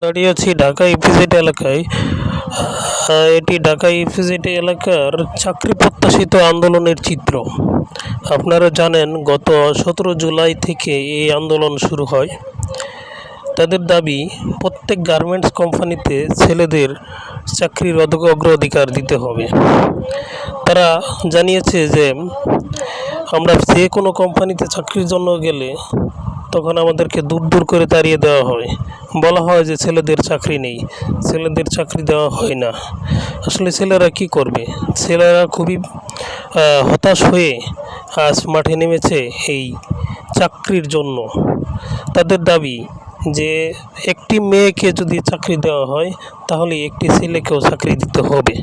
দাঁড়িয়ে আছি ঢাকা ইপিজেড এলাকায়। এটি ঢাকা ইপিজেড এলাকার চাকরি প্রত্যাশিত আন্দোলনের চিত্র। আপনারা জানেন গত 17 জুলাই থেকে এই আন্দোলন শুরু হয়। তাদের দাবি প্রত্যেক গার্মেন্টস কোম্পানিতে ছেলেদের চাকরির অগ্রাধিকার দিতে হবে। তারা জানিয়েছে যে আমরা যে কোনো কোম্পানিতে চাকরির জন্য গেলে তখন আমাদেরকে দূর দূর করে তাড়িয়ে দেওয়া হয়, বলা হয় যে ছেলেদের চাকরি নেই, ছেলেদের চাকরি দেওয়া হয় না। আসলে ছেলেরা কি করবে? ছেলেরা খুবই হতাশ হয়ে আজ মাঠে নেমেছে এই চাকরির জন্য। তাদের দাবি যে একটি মেয়েকে যদি চাকরি দেওয়া হয় তাহলে একটি ছেলেকেও চাকরি দিতে হবে।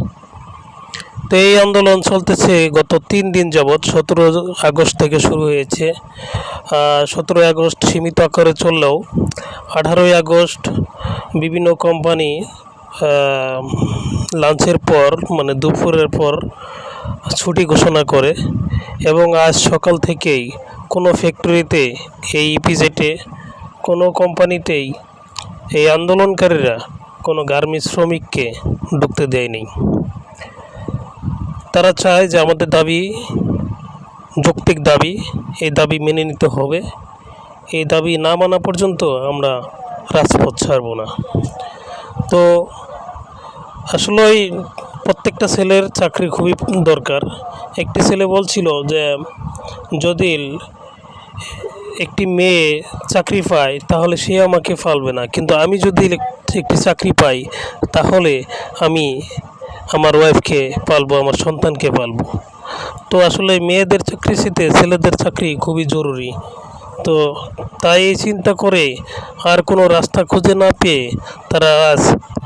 তো এই আন্দোলন চলতেছে গত 3 দিন যাবৎ। 17 আগস্ট থেকে শুরু হয়েছে। 17 আগস্ট সীমিত আকারে চললেও 18 আগস্ট বিভিন্ন কোম্পানি লাঞ্চের পর মানে দুপুরের পর ছুটি ঘোষণা করে এবং আজ সকাল থেকেই কোনো ফ্যাক্টরিতে এই ইপিজেডে কোনো কোম্পানিতেই এই আন্দোলনকারীরা কোনো গার্মেন্টস শ্রমিককে ঢুকতে দেয়নি। তারা চায় যে আমাদের দাবি যৌক্তিক দাবি, এই দাবি মেনে নিতে হবে। এই দাবি না মানা পর্যন্ত আমরা রাজপথ ছাড়ব না। তো আসলেই প্রত্যেকটা ছেলের চাকরি খুবই দরকার। একটি ছেলে বলছিল যে যদি একটি মেয়ে চাকরি পায় তাহলে সে আমাকে পালবে না, কিন্তু আমি যদি একটি চাকরি পাই তাহলে আমি আমার ওয়াইফকে পালবো, আমার সন্তানকে পালবো। তো আসলে মেয়েদের চাকরির সাথে ছেলেদের চাকরি খুবই জরুরি। তো তাই এই চিন্তা করে আর কোনো রাস্তা খুঁজে না পেয়ে তারা আজ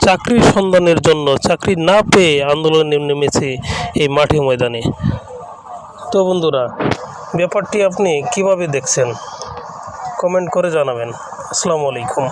চাকরির সন্ধানের জন্য চাকরি না পেয়ে আন্দোলনে নেমেছে এই মাঠে ময়দানে। তো বন্ধুরা, ব্যাপারটি আপনি কিভাবে দেখছেন কমেন্ট করে জানাবেন। আসসালামু আলাইকুম।